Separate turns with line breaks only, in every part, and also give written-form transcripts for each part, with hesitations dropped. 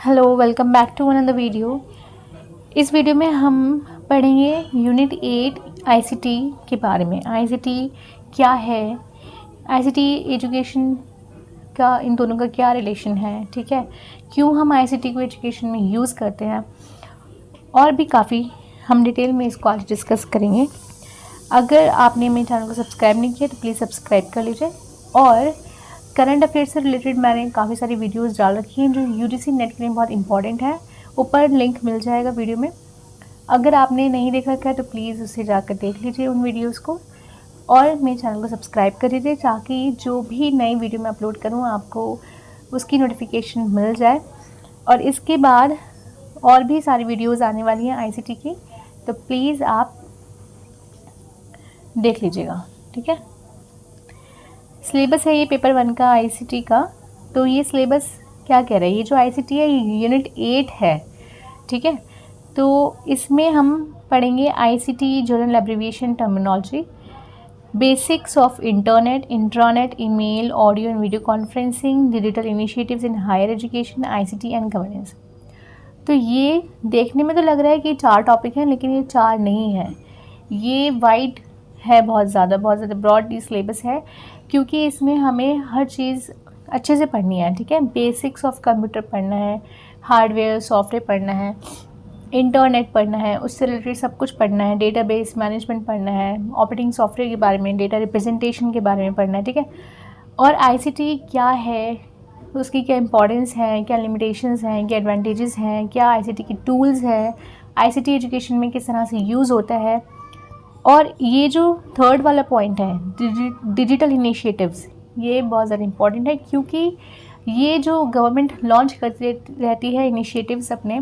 Hello, welcome back to another video. इस video में हम पढ़ेंगे यूनिट 8 आईसीटी के बारे में। आईसीटी क्या है, आईसीटी एजुकेशन का इन दोनों का क्या रिलेशन है, ठीक है, क्यों हम आईसीटी को एजुकेशन में यूज़ करते हैं, और भी काफ़ी हम डिटेल में इसको आज डिस्कस करेंगे। अगर आपने मेरे चैनल को सब्सक्राइब नहीं किया तो प्लीज़ सब्सक्राइब कर लीजिए। और करंट अफेयर से रिलेटेड मैंने काफ़ी सारी वीडियोस डाल रखी हैं जो यूजीसी नेट के लिए बहुत इंपॉर्टेंट है। ऊपर लिंक मिल जाएगा वीडियो में। अगर आपने नहीं देख रखा है तो प्लीज़ उसे जाकर देख लीजिए उन वीडियोस को, और मेरे चैनल को सब्सक्राइब कर लीजिए ताकि जो भी नई वीडियो मैं अपलोड करूँ आपको उसकी नोटिफिकेशन मिल जाए। और इसके बाद और भी सारी वीडियोज़ आने वाली हैं आईसीटी की, तो प्लीज़ आप देख लीजिएगा, ठीक है। सिलेबस है ये पेपर 1 का आईसीटी का। तो ये सिलेबस क्या कह रहा है, ये जो आईसीटी है यूनिट 8 है, ठीक है। तो इसमें हम पढ़ेंगे ICT general abbreviation terminology, basics of internet, intranet, email, audio and video conferencing, digital initiatives in higher education, ICT and governance. तो ये देखने में तो लग रहा है कि 4 टॉपिक हैं, लेकिन ये 4 नहीं है, ये वाइड है, बहुत ज़्यादा ब्रॉड सिलेबस है, क्योंकि इसमें हमें हर चीज़ अच्छे से पढ़नी है, ठीक है। बेसिक्स ऑफ कंप्यूटर पढ़ना है, हार्डवेयर सॉफ्टवेयर पढ़ना है, इंटरनेट पढ़ना है, उससे रिलेटेड सब कुछ पढ़ना है, डेटाबेस मैनेजमेंट पढ़ना है, ऑपरेटिंग सॉफ्टवेयर के बारे में, डेटा रिप्रेजेंटेशन के बारे में पढ़ना है, ठीक है। और आईसीटी क्या है, उसकी क्या इंपॉर्टेंस है, क्या लिमिटेशंस हैं, क्या एडवांटेजेस हैं, क्या आईसीटी की टूल्स है, आईसीटी एजुकेशन में किस तरह से यूज़ होता है। और ये जो थर्ड वाला पॉइंट है डिजिटल इनिशिएटिव्स, ये बहुत ज़्यादा इम्पॉर्टेंट है, क्योंकि ये जो गवर्नमेंट लॉन्च करती रहती है इनिशिएटिव्स अपने,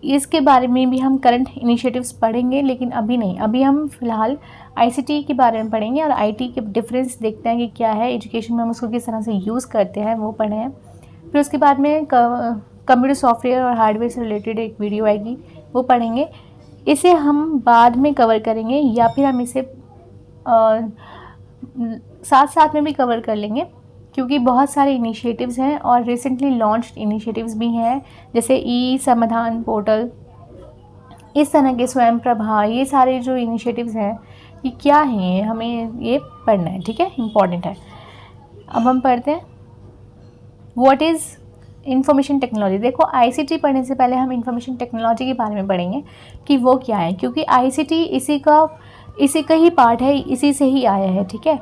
इसके बारे में भी हम करंट इनिशिएटिव्स पढ़ेंगे, लेकिन अभी नहीं। अभी हम फ़िलहाल आईसीटी के बारे में पढ़ेंगे और आईटी के डिफरेंस देखते हैं कि क्या है, एजुकेशन में हम उसको किस तरह से यूज़ करते हैं वो पढ़े हैं। फिर उसके बाद में कंप्यूटर सॉफ्टवेयर और हार्डवेयर से रिलेटेड एक वीडियो आएगी, वो पढ़ेंगे। इसे हम बाद में कवर करेंगे, या फिर हम इसे साथ साथ में भी कवर कर लेंगे, क्योंकि बहुत सारे इनिशिएटिव्स हैं और रिसेंटली लॉन्च्ड इनिशिएटिव्स भी हैं, जैसे ई समाधान पोर्टल, इस तरह के स्वयं प्रभा, ये सारे जो इनिशिएटिव्स हैं ये क्या हैं, हमें ये पढ़ना है, ठीक है, इम्पॉर्टेंट है। अब हम पढ़ते हैं व्हाट इज़ इंफॉर्मेशन टेक्नोलॉजी। देखो, आईसीटी पढ़ने से पहले हम इंफॉर्मेशन टेक्नोलॉजी के बारे में पढ़ेंगे कि वो क्या है, क्योंकि आईसीटी इसी का ही पार्ट है, इसी से ही आया है, ठीक है।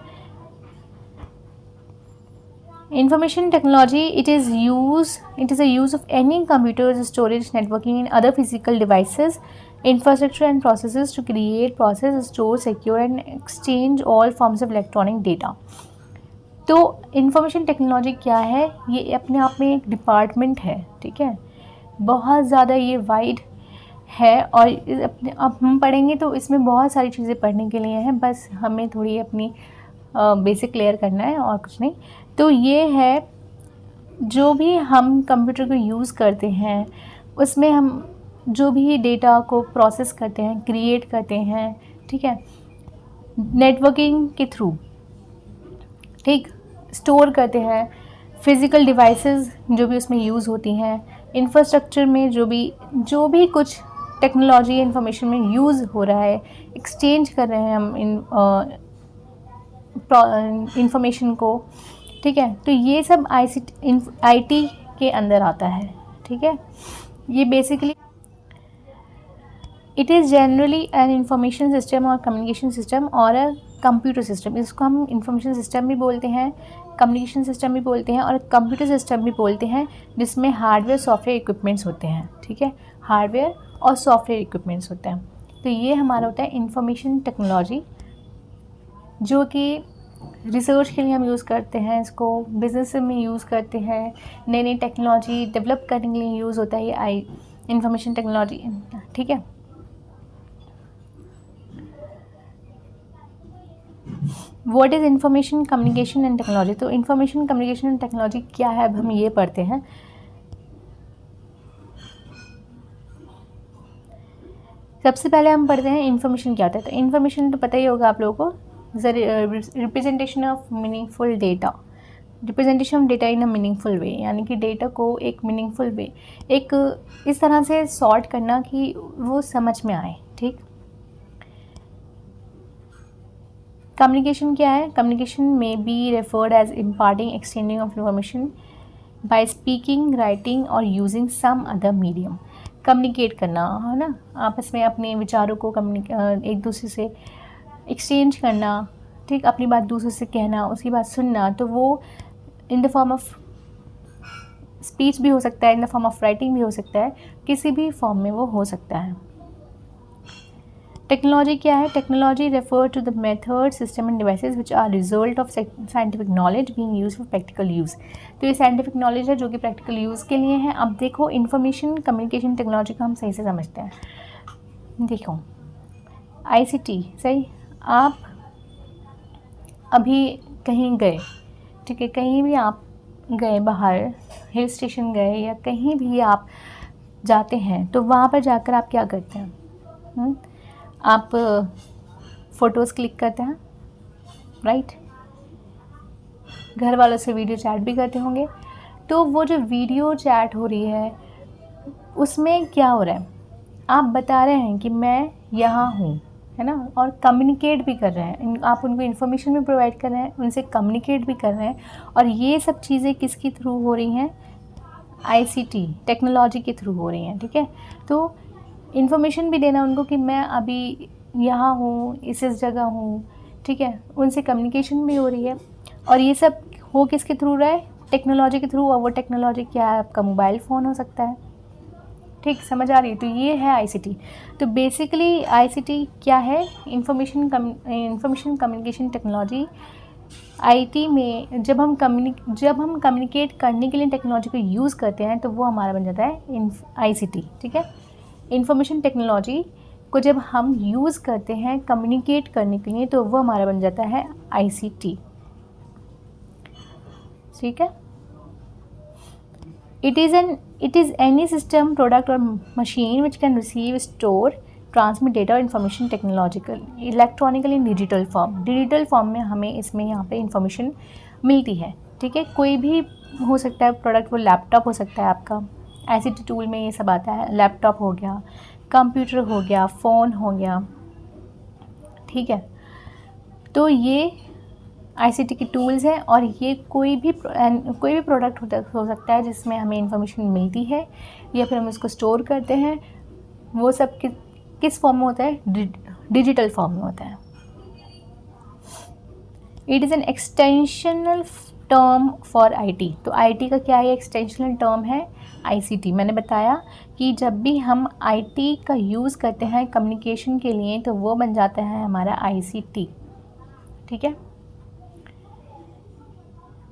Information technology it is a use of any computers, storage, networking and other physical devices, infrastructure and processes to create, process, store, secure and exchange all forms of electronic data। तो information technology क्या है, ये अपने आप में एक department है, ठीक है, बहुत ज़्यादा ये वाइड है। और अब हम पढ़ेंगे तो इसमें बहुत सारी चीज़ें पढ़ने के लिए हैं, बस हमें थोड़ी अपनी बेसिक क्लियर करना है और कुछ नहीं। तो ये है, जो भी हम कंप्यूटर को यूज़ करते हैं उसमें हम जो भी डेटा को प्रोसेस करते हैं, क्रिएट करते हैं, ठीक है, नेटवर्किंग के थ्रू, ठीक, स्टोर करते हैं, फिज़िकल डिवाइसेस जो भी उसमें यूज़ होती हैं, इंफ्रास्ट्रक्चर में जो भी कुछ टेक्नोलॉजी इंफॉर्मेशन में यूज़ हो रहा है, एक्सचेंज कर रहे हैं हम इंफॉर्मेशन को, ठीक है। तो ये सब आईटी के अंदर आता है, ठीक है। ये basically it is generally an information system और कम्युनिकेशन सिस्टम और अ कंप्यूटर सिस्टम। इसको हम इंफॉर्मेशन सिस्टम भी बोलते हैं, कम्युनिकेशन सिस्टम भी बोलते हैं और कंप्यूटर सिस्टम भी बोलते हैं, जिसमें हार्डवेयर सॉफ्टवेयर इक्विपमेंट्स होते हैं, ठीक है, हार्डवेयर और सॉफ्टवेयर इक्विपमेंट्स होते हैं। तो ये हमारा होता है इंफॉर्मेशन टेक्नोलॉजी, जो कि रिसर्च के लिए हम यूज़ करते हैं, इसको बिजनेस में यूज़ करते हैं, नई नई टेक्नोलॉजी डेवलप करने के लिए यूज़ होता है ये इंफॉर्मेशन टेक्नोलॉजी, ठीक है। What is information communication and technology. तो इंफॉर्मेशन कम्युनिकेशन एंड टेक्नोलॉजी क्या है, अब हम ये पढ़ते हैं। सबसे पहले हम पढ़ते हैं इंफॉर्मेशन क्या होता है। तो इंफॉर्मेशन तो पता ही होगा आप लोगों को, representation of meaningful data, representation of data in a meaningful वे, यानी कि डेटा को एक मीनिंगफुल वे, एक इस तरह से सॉर्ट करना कि वो समझ में आए, ठीक। कम्युनिकेशन क्या है? कम्युनिकेशन में be referred as imparting exchanging of information by speaking, writing और using some other medium. Communicate करना, है ना, आपस में अपने विचारों को एक दूसरे से एक्सचेंज करना, ठीक, अपनी बात दूसरे से कहना, उसकी बात सुनना, तो वो in the form of speech भी हो सकता है, in the form of writing भी हो सकता है, किसी भी फॉर्म में वो हो सकता है। टेक्नोलॉजी क्या है? Technology refer to the method, system and devices which are result of scientific knowledge being used for practical use. तो ये साइंटिफिक नॉलेज है जो कि प्रैक्टिकल यूज़ के लिए है। अब देखो, इंफॉर्मेशन कम्युनिकेशन टेक्नोलॉजी को हम सही से समझते हैं। देखो, ICT, सही, आप अभी कहीं गए, ठीक है, कहीं भी आप गए, बाहर हिल स्टेशन गए या कहीं भी आप जाते हैं, तो वहाँ पर जाकर आप क्या करते हैं? आप फ़ोटोज़ क्लिक करते हैं, राइट। घर वालों से वीडियो चैट भी करते होंगे। तो वो जो वीडियो चैट हो रही है उसमें क्या हो रहा है? आप बता रहे हैं कि मैं यहाँ हूँ, है ना, और कम्युनिकेट भी कर रहे हैं, आप उनको इन्फॉर्मेशन भी प्रोवाइड कर रहे हैं, उनसे कम्युनिकेट भी कर रहे हैं। और ये सब चीज़ें किसके थ्रू हो रही हैं? ICT टेक्नोलॉजी के थ्रू हो रही हैं, ठीक है। तो इन्फॉर्मेशन भी देना उनको कि मैं अभी यहाँ हूँ, इस जगह हूँ, ठीक है, उनसे कम्युनिकेशन भी हो रही है। और ये सब हो किसके थ्रू रहा है? टेक्नोलॉजी के थ्रू। और वो टेक्नोलॉजी क्या है? आपका मोबाइल फ़ोन हो सकता है, ठीक, समझ आ रही है? तो ये है ICT। तो बेसिकली ICT क्या है? Information communication technology. IT में जब हम कम्युनिकेट करने के लिए टेक्नोलॉजी को यूज़ करते हैं तो वो हमारा बन जाता है ICT, ठीक है। इंफॉर्मेशन टेक्नोलॉजी को जब हम यूज़ करते हैं कम्युनिकेट करने के लिए तो वो हमारा बन जाता है ICT, ठीक है। It is any system, product or machine which can receive, store, transmit data or information electronically in digital form। Digital form में हमें इसमें यहाँ पे इंफॉर्मेशन मिलती है, ठीक है। कोई भी हो सकता है प्रोडक्ट, वो लैपटॉप हो सकता है आपका, ICT टूल में ये सब आता है। लैपटॉप हो गया, कंप्यूटर हो गया, फ़ोन हो गया, ठीक है। तो ये ICT की टूल्स हैं। और ये कोई भी प्रोडक्ट हो सकता है जिसमें हमें इंफॉर्मेशन मिलती है या फिर हम उसको स्टोर करते हैं। वो सब किस फॉर्म में होता है? डिजिटल फॉर्म में होता है। It is an extensional term for IT। तो IT का क्या है? एक्सटेंशनल टर्म है ICT। मैंने बताया कि जब भी हम IT का यूज़ करते हैं कम्युनिकेशन के लिए तो वो बन जाता है हमारा ICT, ठीक है।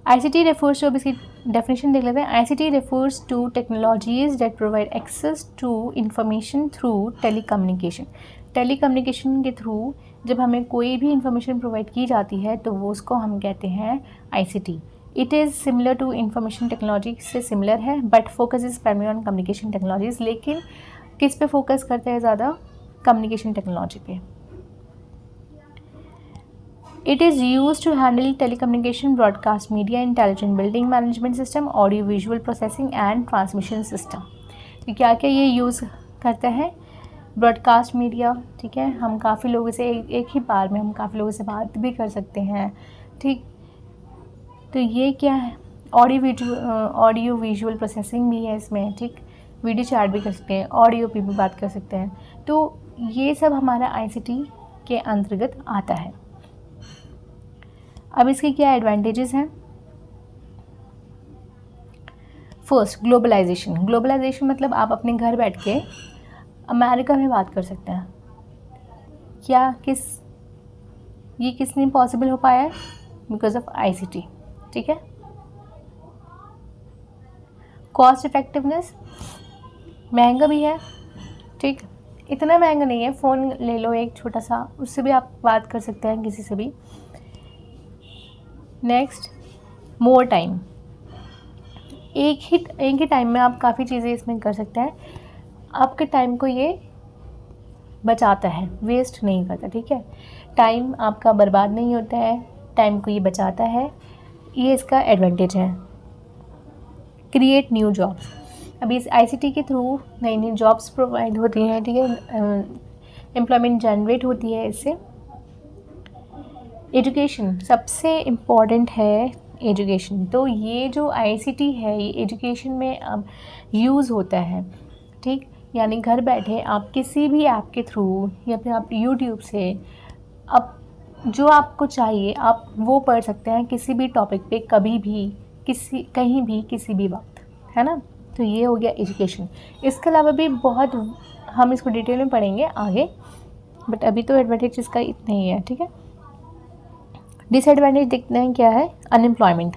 ICT refers to, अब इसकी डेफिनेशन देख लेते हैं। ICT refers to technologies that provide access to information through telecommunication। Telecommunication के थ्रू जब हमें कोई भी इंफॉर्मेशन प्रोवाइड की जाती है तो वो उसको हम कहते हैं ICT। It is similar to information technology से सिमिलर है, but focus is primary on communication technologies. लेकिन किस पे फोकस करते हैं ज़्यादा? कम्युनिकेशन टेक्नोलॉजी पे। It is used to handle telecommunication, broadcast media, intelligent building management system, audio visual processing and transmission system। तो क्या क्या ये यूज़ करता है? ब्रॉडकास्ट मीडिया, ठीक है, हम काफ़ी लोगों से एक ही बार में हम काफ़ी लोगों से बात भी कर सकते हैं, ठीक। तो ये क्या है? ऑडियो विजुअल प्रोसेसिंग भी है इसमें, ठीक। वीडियो चैट भी कर सकते हैं, ऑडियो पे भी बात कर सकते हैं। तो ये सब हमारा ICT के अंतर्गत आता है। अब इसके क्या एडवांटेजेस हैं? First, globalisation. ग्लोबलाइजेशन मतलब आप अपने घर बैठ के अमेरिका में बात कर सकते हैं। ये किसने पॉसिबल हो पाया है? बिकॉज ऑफ ICT, ठीक है। कॉस्ट इफेक्टिवनेस, महंगा भी है, ठीक, इतना महंगा नहीं है। फ़ोन ले लो एक छोटा सा, उससे भी आप बात कर सकते हैं किसी से भी। Next, more time. एक ही टाइम में आप काफ़ी चीज़ें इसमें कर सकते हैं। आपके टाइम को ये बचाता है, वेस्ट नहीं करता, ठीक है। टाइम आपका बर्बाद नहीं होता है, टाइम को ये बचाता है। ये इसका एडवांटेज है। क्रिएट न्यू जॉब्स, अभी इस आईसीटी के थ्रू नई नई जॉब्स प्रोवाइड होती हैं, ठीक है, एम्प्लॉयमेंट जनरेट होती है इससे। एजुकेशन सबसे इम्पॉर्टेंट है, एजुकेशन। तो ये जो आईसीटी है ये एजुकेशन में अब यूज़ होता है, ठीक, यानी घर बैठे आप किसी भी ऐप के थ्रू या फिर आप यूट्यूब से अब जो आपको चाहिए आप वो पढ़ सकते हैं किसी भी टॉपिक पे, कभी भी, किसी कहीं भी, किसी भी वक्त, है ना। तो ये हो गया एजुकेशन। इसके अलावा भी बहुत, हम इसको डिटेल में पढ़ेंगे आगे, बट अभी तो एडवांटेज इसका इतना ही है, ठीक है। डिसएडवांटेज देखते हैं क्या है। अनएम्प्लॉयमेंट,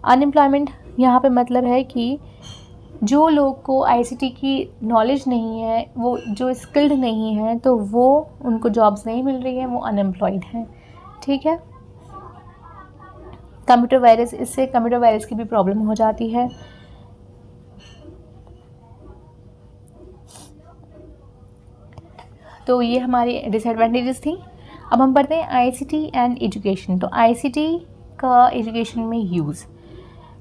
अनएम्प्लॉयमेंट यहाँ पे मतलब है कि जो लोग को आईसीटी की नॉलेज नहीं है, वो जो स्किल्ड नहीं है, तो वो उनको जॉब्स नहीं मिल रही है, वो अनएम्प्लॉयड हैं, ठीक है। कंप्यूटर वायरस, इससे कंप्यूटर वायरस की भी प्रॉब्लम हो जाती है। तो ये हमारी डिसएडवांटेजेस थी। अब हम पढ़ते हैं आईसीटी एंड एजुकेशन। तो आईसीटी का एजुकेशन में use,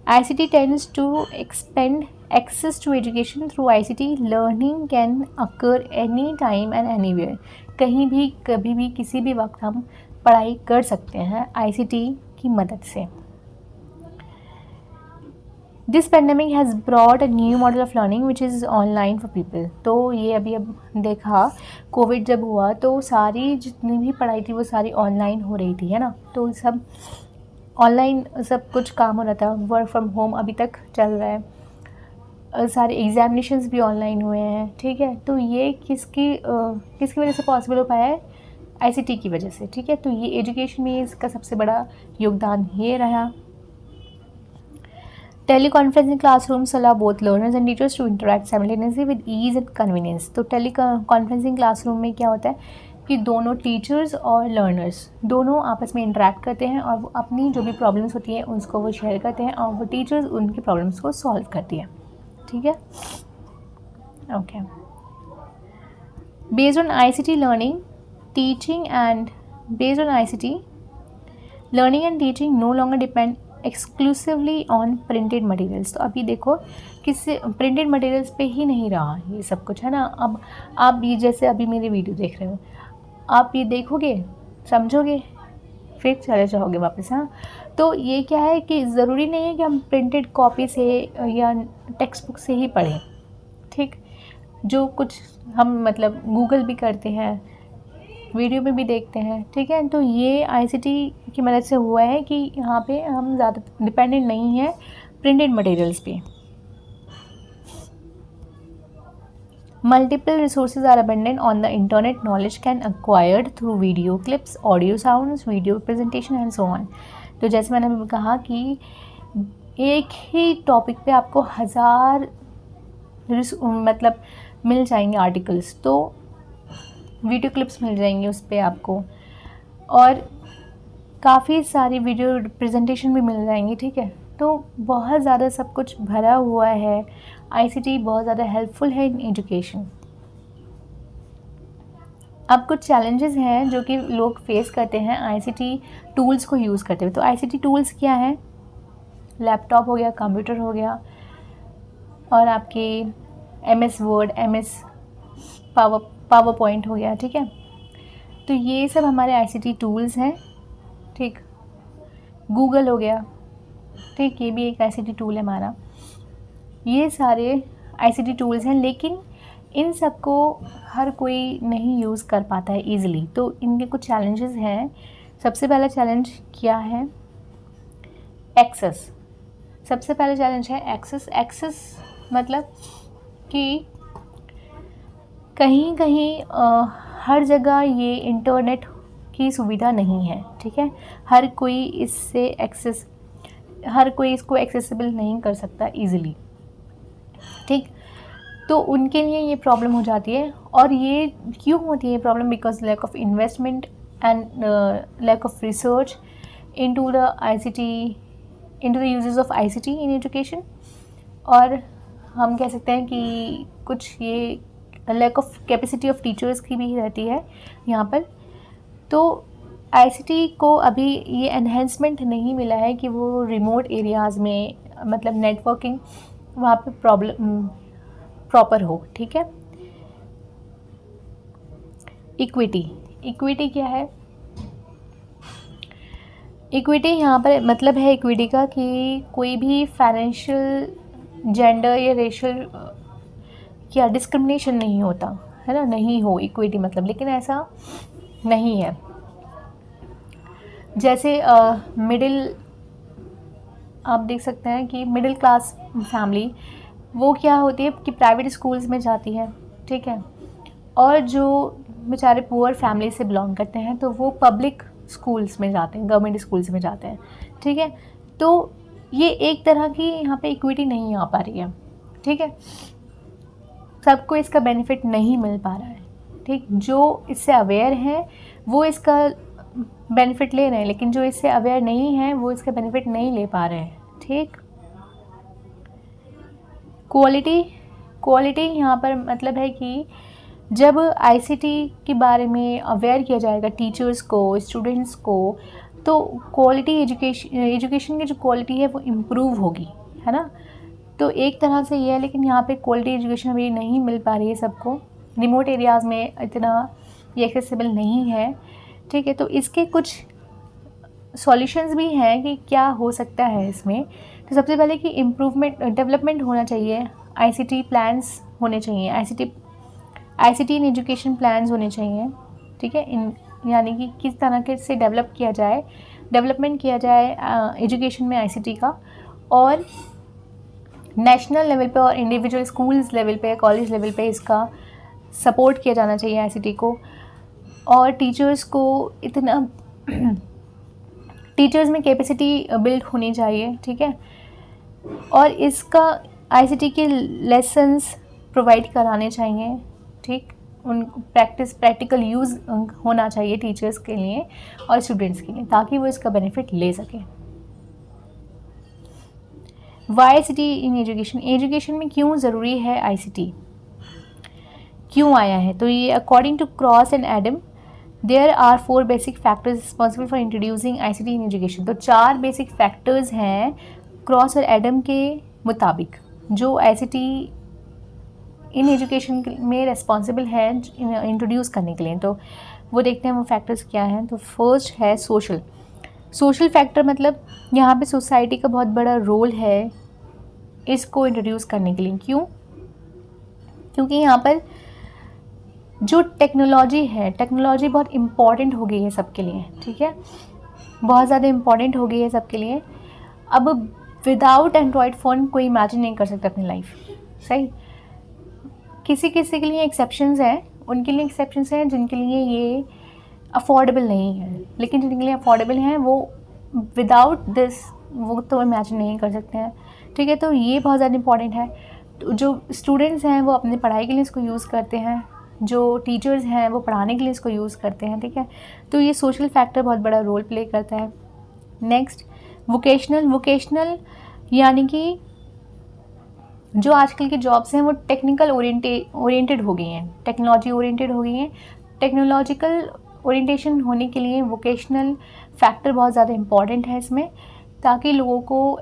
ICT tends to expand access to education through ICT. Learning can occur anytime and anywhere. कहीं भी, कभी भी, किसी भी वक्त हम पढ़ाई कर सकते हैं ICT की मदद से। This pandemic has brought a new model of learning which is online for people. तो ये अभी अब देखा, कोविड जब हुआ तो सारी जितनी भी पढ़ाई थी वो सारी ऑनलाइन हो रही थी, है ना। तो सब ऑनलाइन सब कुछ काम हो रहा था, वर्क फ्रॉम होम अभी तक चल रहा है, सारे एग्जामिनेशंस भी ऑनलाइन हुए हैं, ठीक है। तो ये किसकी वजह से पॉसिबल हो पाया है, आईसीटी की वजह से, ठीक है। तो ये एजुकेशन में इसका सबसे बड़ा योगदान ये रहा। Teleconferencing classrooms allow both learners and teachers to interact simultaneously with ease and convenience. तो टेली कॉन्फ्रेंसिंग क्लासरूम में क्या होता है कि दोनों टीचर्स और लर्नर्स दोनों आपस में इंटरेक्ट करते हैं और वो अपनी जो भी प्रॉब्लम्स होती हैं उसको वो शेयर करते हैं और वो टीचर्स उनकी प्रॉब्लम्स को सॉल्व करती है, ठीक है। Okay, based on ICT learning teaching and based on ICT learning and teaching no longer depend exclusively on printed materials. तो अभी देखो किसी प्रिंटेड मटेरियल्स पे ही नहीं रहा ये सब कुछ, है ना। अब आप ये जैसे अभी मेरी वीडियो देख रहे हो, आप ये देखोगे, समझोगे, फिर चले जाओगे वापस, हाँ। तो ये क्या है कि ज़रूरी नहीं है कि हम प्रिंटेड कॉपी से या टेक्स्ट बुक से ही पढ़ें, ठीक। जो कुछ हम मतलब गूगल भी करते हैं, वीडियो में भी देखते हैं, ठीक है। तो ये आईसीटी की मदद से हुआ है कि यहाँ पे हम ज़्यादा डिपेंडेंट नहीं हैं प्रिंटेड मटेरियल्स पे। Multiple resources are abundant on the internet. Knowledge can acquired through video clips, audio sounds, video presentation and so on. तो जैसे मैंने अभी कहा कि एक ही टॉपिक पे आपको 1000 मतलब मिल जाएंगे आर्टिकल्स, तो वीडियो क्लिप्स मिल जाएंगे उस पर आपको, और काफ़ी सारी वीडियो प्रेजेंटेशन भी मिल जाएंगी, ठीक है। तो बहुत ज़्यादा सब कुछ भरा हुआ है, आईसीटी बहुत ज़्यादा हेल्पफुल है इन एजुकेशन। अब कुछ चैलेंजेस हैं जो कि लोग फेस करते हैं आईसीटी टूल्स को यूज़ करते हुए। तो आईसीटी टूल्स क्या हैं, लैपटॉप हो गया, कंप्यूटर हो गया, और आपके MS word, MS power point हो गया, ठीक है। तो ये सब हमारे आईसीटी टूल्स हैं, ठीक। गूगल हो गया, ठीक, ये भी एक आईसीटी टूल है हमारा। ये सारे आईसीटी टूल्स हैं, लेकिन इन सब को हर कोई नहीं यूज़ कर पाता है ईज़िली। तो इनके कुछ चैलेंजेस हैं। सबसे पहला चैलेंज क्या है, एक्सेस। सबसे पहला चैलेंज है एक्सेस। एक्सेस मतलब कि कहीं कहीं हर जगह ये इंटरनेट की सुविधा नहीं है, ठीक है। हर कोई इसको एक्सेसिबल नहीं कर सकता ईज़िली, ठीक। तो उनके लिए ये प्रॉब्लम हो जाती है। और ये क्यों होती है ये problem, because lack of investment and lack of research into the uses of ICT in education. और हम कह सकते हैं कि कुछ ये lack of capacity of teachers की भी रहती है यहाँ पर। तो आईसीटी को अभी ये एनहेंसमेंट नहीं मिला है कि वो रिमोट एरियाज़ में मतलब नेटवर्किंग वहाँ पे प्रॉपर हो, ठीक है। इक्विटी, इक्विटी क्या है? इक्विटी यहाँ पर मतलब है इक्विटी का कि कोई भी फाइनेंशियल, जेंडर या रेशियल या डिस्क्रिमिनेशन नहीं होता है ना, नहीं हो इक्विटी मतलब, लेकिन ऐसा नहीं है। जैसे मिडिल, आप देख सकते हैं कि मिडिल क्लास फैमिली वो क्या होती है कि प्राइवेट स्कूल्स में जाती है, ठीक है, और जो बेचारे पुअर फैमिली से बिलोंग करते हैं तो वो पब्लिक स्कूल्स में जाते हैं, गवर्नमेंट स्कूल्स में जाते हैं, ठीक है। तो ये एक तरह की यहाँ पे इक्विटी नहीं आ पा रही है, ठीक है, सबको इसका बेनिफिट नहीं मिल पा रहा है, ठीक। जो इससे अवेयर हैं वो इसका बेनिफिट ले रहे हैं, लेकिन जो इससे अवेयर नहीं है वो इसका बेनिफिट नहीं ले पा रहे हैं, ठीक। क्वालिटी, क्वालिटी यहाँ पर मतलब है कि जब आईसीटी के बारे में अवेयर किया जाएगा टीचर्स को, स्टूडेंट्स को, तो क्वालिटी एजुकेशन की जो क्वालिटी है वो इम्प्रूव होगी, है ना। तो एक तरह से ये है, लेकिन यहाँ पे क्वालिटी एजुकेशन अभी नहीं मिल पा रही है सबको, रिमोट एरियाज़ में इतना ये एक्सेसिबल नहीं है, ठीक है। तो इसके कुछ सॉल्यूशंस भी हैं कि क्या हो सकता है इसमें। तो सबसे पहले कि इम्प्रूवमेंट, डेवलपमेंट होना चाहिए, आईसीटी प्लान्स होने चाहिए, आईसीटी इन एजुकेशन प्लान्स होने चाहिए, ठीक है। इन यानी कि किस तरह के से डेवलपमेंट किया जाए एजुकेशन में आईसीटी का, और नेशनल लेवल पे और इंडिविजुअल स्कूल्स लेवल पे, कॉलेज लेवल पे इसका सपोर्ट किया जाना चाहिए आईसीटी को। और टीचर्स को इतना टीचर्स में कैपेसिटी बिल्ड होनी चाहिए, ठीक है। और इसका आईसीटी के लेसन्स प्रोवाइड कराने चाहिए, ठीक। उन प्रैक्टिकल यूज़ होना चाहिए टीचर्स के लिए और स्टूडेंट्स के लिए, ताकि वो इसका बेनिफिट ले सकें। Why ICT in education, education में क्यों ज़रूरी है आईसीटी, क्यों आया है? तो ये according to Cross and Adam there are 4 basic factors responsible for introducing ICT in education. तो 4 बेसिक फैक्टर्स हैं क्रॉस और एडम के मुताबिक जो आईसीटी इन एजुकेशन में रिस्पॉन्सिबल है इंट्रोड्यूस करने के लिए। तो वो देखते हैं वो फैक्टर्स क्या हैं। तो फर्स्ट है सोशल फैक्टर, मतलब यहाँ पे सोसाइटी का बहुत बड़ा रोल है इसको इंट्रोड्यूस करने के लिए। क्यों? क्योंकि यहाँ पर जो टेक्नोलॉजी है, टेक्नोलॉजी बहुत इम्पॉर्टेंट हो गई है सबके लिए, ठीक है, बहुत ज़्यादा इम्पॉर्टेंट हो गई है सबके लिए। अब विदाउट एंड्रॉयड फ़ोन कोई इमेजिन नहीं कर सकता अपनी लाइफ, सही। किसी किसी के लिए एक्सेप्शंस हैं, उनके लिए एक्सेप्शंस हैं जिनके लिए ये अफोर्डेबल नहीं है, लेकिन जिनके लिए अफोर्डेबल हैं वो विदाउट दिस वो तो इमेजिन नहीं कर सकते हैं, ठीक है। तो ये बहुत ज़्यादा इम्पॉर्टेंट है। तो जो स्टूडेंट्स हैं वो अपनी पढ़ाई के लिए इसको यूज़ करते हैं, जो टीचर्स हैं वो पढ़ाने के लिए इसको यूज़ करते हैं, ठीक है। तो ये सोशल फैक्टर बहुत बड़ा रोल प्ले करता है। नेक्स्ट वोकेशनल यानी कि जो आजकल की जॉब्स हैं वो टेक्निकल ओरिएंटेड हो गई हैं, टेक्नोलॉजी ओरिएंटेड हो गई हैं। टेक्नोलॉजिकल ओरिएंटेशन होने के लिए वोकेशनल फैक्टर बहुत ज़्यादा इम्पॉर्टेंट है इसमें, ताकि लोगों को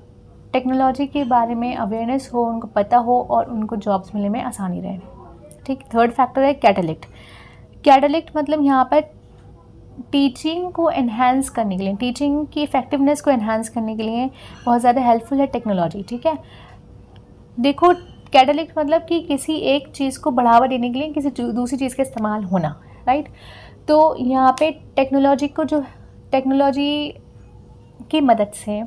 टेक्नोलॉजी के बारे में अवेयरनेस हो, उनको पता हो और उनको जॉब्स मिलने में आसानी रहे, ठीक। थर्ड फैक्टर है कैटलिस्ट मतलब यहाँ पर टीचिंग को एनहांस करने के लिए, टीचिंग की इफेक्टिवनेस को एनहांस करने के लिए बहुत ज़्यादा हेल्पफुल है टेक्नोलॉजी, ठीक है। देखो कैटलिस्ट मतलब कि किसी एक चीज़ को बढ़ावा देने के लिए किसी दूसरी चीज़ का इस्तेमाल होना, राइट। तो यहाँ पे टेक्नोलॉजी की मदद से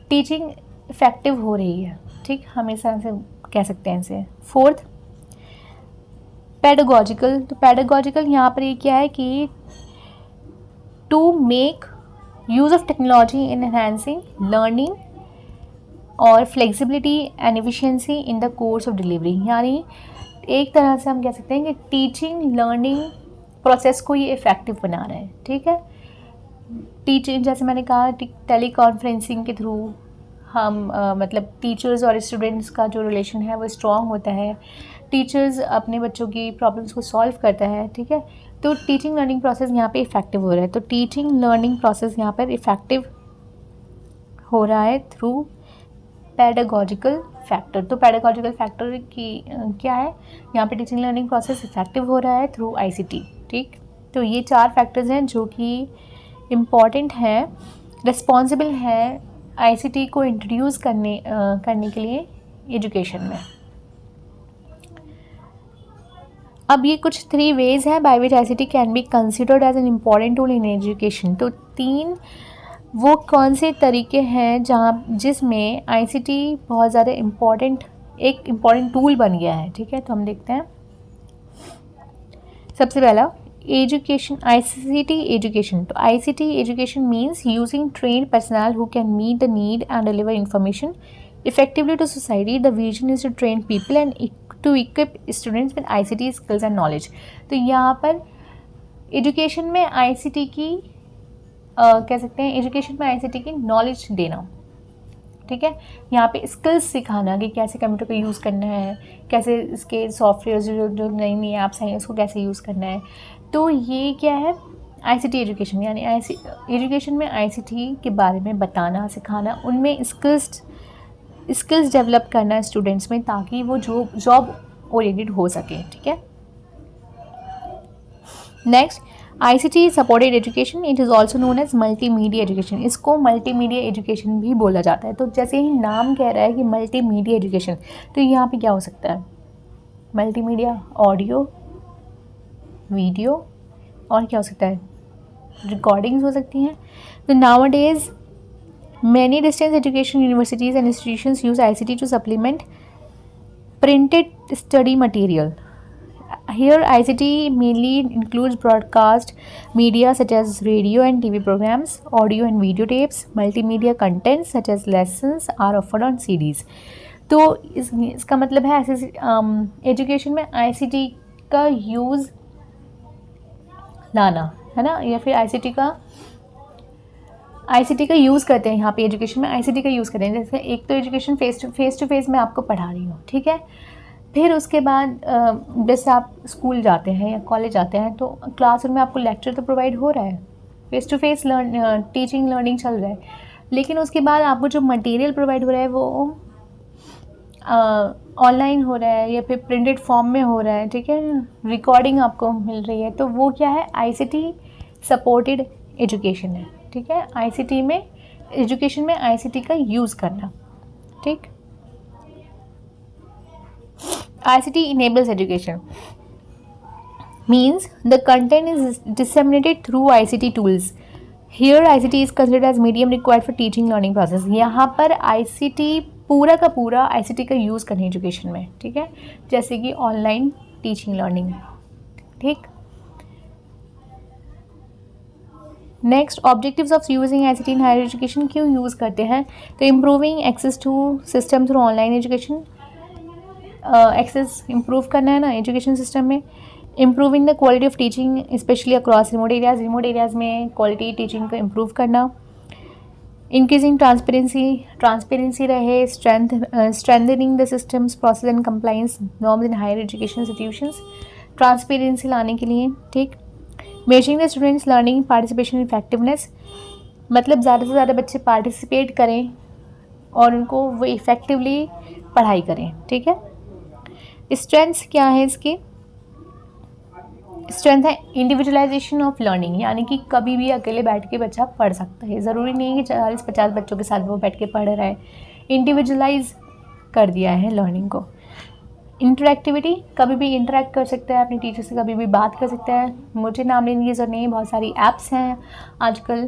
टीचिंग इफ़ेक्टिव हो रही है, ठीक, हमेशा से कह सकते हैं इसे। फोर्थ पेडागॉजिकल, तो पेडागॉजिकल यहाँ पर ये क्या है कि to make use of technology in enhancing learning और flexibility and efficiency in the course of delivery. यानी एक तरह से हम कह सकते हैं कि टीचिंग लर्निंग प्रोसेस को ये इफ़ेक्टिव बना रहे हैं, ठीक है। टीचिंग जैसे मैंने कहा टेली कॉन्फ्रेंसिंग के थ्रू हम मतलब टीचर्स और स्टूडेंट्स का जो रिलेशन है वो स्ट्रॉन्ग होता है, टीचर्स अपने बच्चों की प्रॉब्लम्स को सॉल्व करता है, ठीक है। तो टीचिंग लर्निंग प्रोसेस यहाँ पे इफ़ेक्टिव हो रहा है। तो टीचिंग लर्निंग प्रोसेस यहाँ पर इफ़ेक्टिव हो रहा है थ्रू पैडागॉजिकल फैक्टर। तो पैडागॉजिकल फैक्टर की क्या है, यहाँ पे टीचिंग लर्निंग प्रोसेस इफ़ेक्टिव हो रहा है थ्रू आईसीटी, ठीक। तो ये 4 फैक्टर्स हैं जो कि इम्पॉर्टेंट है, रिस्पॉन्सिबल है आईसीटी को इंट्रोड्यूस करने के लिए एजुकेशन में। अब ये कुछ 3 वेज हैं by which ICT can be considered as an important tool in education. तो 3 वो कौन से तरीके हैं जिसमें आईसीटी बहुत ज़्यादा एक इम्पॉर्टेंट टूल बन गया है, ठीक है। तो हम देखते हैं। सबसे पहला एजुकेशन, आईसीटी एजुकेशन। तो ICT education means using trained personal who can meet the need and deliver information effectively to society. The vision is to train people and to equip students with ICT skills and knowledge. तो यहाँ पर education में ICT की कह सकते हैं education में ICT की नॉलेज देना, ठीक है। यहाँ पे स्किल्स सिखाना कि कैसे कंप्यूटर को यूज़ करना है, कैसे इसके सॉफ्टवेयर जो नई नई ऐप्स हैं उसको कैसे यूज़ करना है। तो ये क्या है, आईसीटी एजुकेशन, यानी एजुकेशन में आईसीटी के बारे में बताना, सिखाना, उनमें स्किल्स डेवलप करना स्टूडेंट्स में, ताकि वो जॉब ओरिएंटेड हो सके, ठीक है। Next, ICT supported education, it is also known as multimedia education. इसको मल्टीमीडिया एजुकेशन भी बोला जाता है। तो जैसे ही नाम कह रहा है कि मल्टीमीडिया एजुकेशन, तो यहाँ पे क्या हो सकता है, मल्टीमीडिया, ऑडियो, वीडियो, और क्या हो सकता है, रिकॉर्डिंग्स हो सकती हैं। तो nowadays many distance education universities and institutions use ICT to supplement printed study material. Here ICT mainly includes broadcast media such as radio and TV programs, audio and video tapes, multimedia contents such as lessons are offered on CDs. तो इसका मतलब है ऐसे education में ICT का use लाना है ना, या फिर आईसीटी का यूज़ करते हैं यहाँ पे एजुकेशन में आईसीटी का यूज़ करते हैं। जैसे एक तो एजुकेशन फेस टू फेस मैं आपको पढ़ा रही हूँ, ठीक है। फिर उसके बाद जैसे आप स्कूल जाते हैं या कॉलेज जाते हैं तो क्लासरूम में आपको लेक्चर तो प्रोवाइड हो रहा है, face to face teaching learning चल रहा है, लेकिन उसके बाद आपको जो मटेरियल प्रोवाइड हो रहा है वो ऑनलाइन हो रहा है या फिर प्रिंटेड फॉर्म में हो रहा है, ठीक है, रिकॉर्डिंग आपको मिल रही है। तो वो क्या है, आईसीटी सपोर्टेड एजुकेशन है, ठीक है। आईसीटी में एजुकेशन में आईसीटी का यूज़ करना, ठीक। ICT enables education means the content is disseminated through ICT tools. Here ICT is considered as medium required for teaching learning process. यहाँ पर ICT पूरा का पूरा ICT का यूज़ करना एजुकेशन में, ठीक है, जैसे कि ऑनलाइन टीचिंग लर्निंग, ठीक। Next, objectives of using ICT in higher education, क्यों यूज़ करते हैं। तो improving access to system through online education, access improve करना है ना एजुकेशन सिस्टम में। Improving the quality of teaching specially across remote areas में क्वालिटी टीचिंग को इम्प्रूव करना। इंक्रीजिंग ट्रांसपेरेंसी रहे, strengthening the systems process and compliance norms in higher education institutions, transparency लाने के लिए, ठीक। Measuring the students learning participation effectiveness, मतलब ज़्यादा से ज़्यादा बच्चे पार्टिसिपेट करें और उनको वो इफ़ेक्टिवली पढ़ाई करें, ठीक है। स्ट्रेंथ्स क्या है इसकी, स्ट्रेंथ है इंडिविजुअलाइजेशन ऑफ लर्निंग, यानी कि कभी भी अकेले बैठ के बच्चा पढ़ सकता है, ज़रूरी नहीं है कि 40-50 बच्चों के साथ वो बैठ के पढ़ रहा है, इंडिविजुअलाइज कर दिया है लर्निंग को। इंटरेक्टिविटी, कभी भी इंटरेक्ट कर सकता है अपने टीचर से, कभी भी बात कर सकता है। मुझे नाम लेने की ज़रूरत नहीं, बहुत सारी ऐप्स हैं आजकल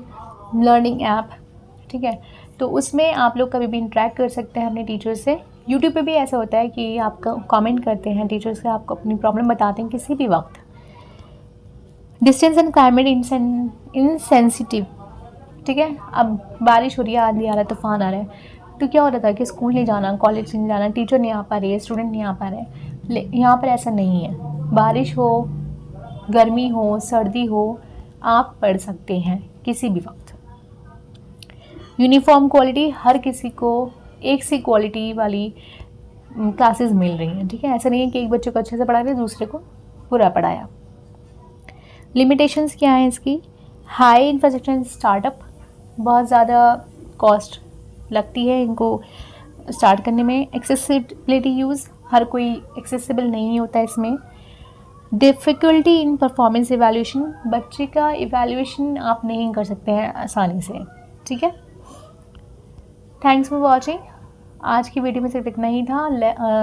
लर्निंग ऐप, ठीक है, तो उसमें आप लोग कभी भी इंटरेक्ट कर सकते हैं अपने टीचर से। यूट्यूब पे भी ऐसा होता है कि आप कमेंट करते हैं टीचर से, आपको अपनी प्रॉब्लम बताते हैं किसी भी वक्त। डिस्टेंस एंड क्लाइमेट इनसेंसिटिव, ठीक है, अब बारिश हो रही है, आंधी आ रहा है, तूफान आ रहा है, तो क्या हो रहा था कि स्कूल नहीं जाना, कॉलेज नहीं जाना, टीचर नहीं आ पा रही है, स्टूडेंट नहीं आ पा रहे हैं। यहाँ पर ऐसा नहीं है, बारिश हो, गर्मी हो, सर्दी हो, आप पढ़ सकते हैं किसी भी वक्त। यूनिफॉर्म क्वालिटी, हर किसी को एक सी क्वालिटी वाली क्लासेस मिल रही हैं, ठीक है। ऐसा नहीं है कि एक बच्चे को अच्छे से पढ़ा रहे दूसरे को बुरा पढ़ाया। लिमिटेशंस क्या है इसकी? हाई इंफ्रास्ट्रक्चर स्टार्टअप, बहुत ज़्यादा कॉस्ट लगती है इनको स्टार्ट करने में। एक्सेसिबिलिटी यूज़, हर कोई एक्सेसिबल नहीं होता इसमें। डिफ़िकल्टी इन परफॉर्मेंस इवैल्यूएशन, बच्चे का इवैल्यूएशन आप नहीं कर सकते हैं आसानी से, ठीक है। Thanks for watching. आज की वीडियो में सिर्फ इतना ही था।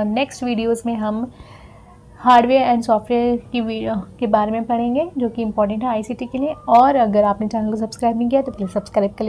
नेक्स्ट वीडियोस में हम हार्डवेयर एंड सॉफ्टवेयर की वीडियो के बारे में पढ़ेंगे, जो कि इम्पोर्टेंट है आईसीटी के लिए। और अगर आपने चैनल को सब्सक्राइब नहीं किया तो प्लीज़ सब्सक्राइब कर लीजिए।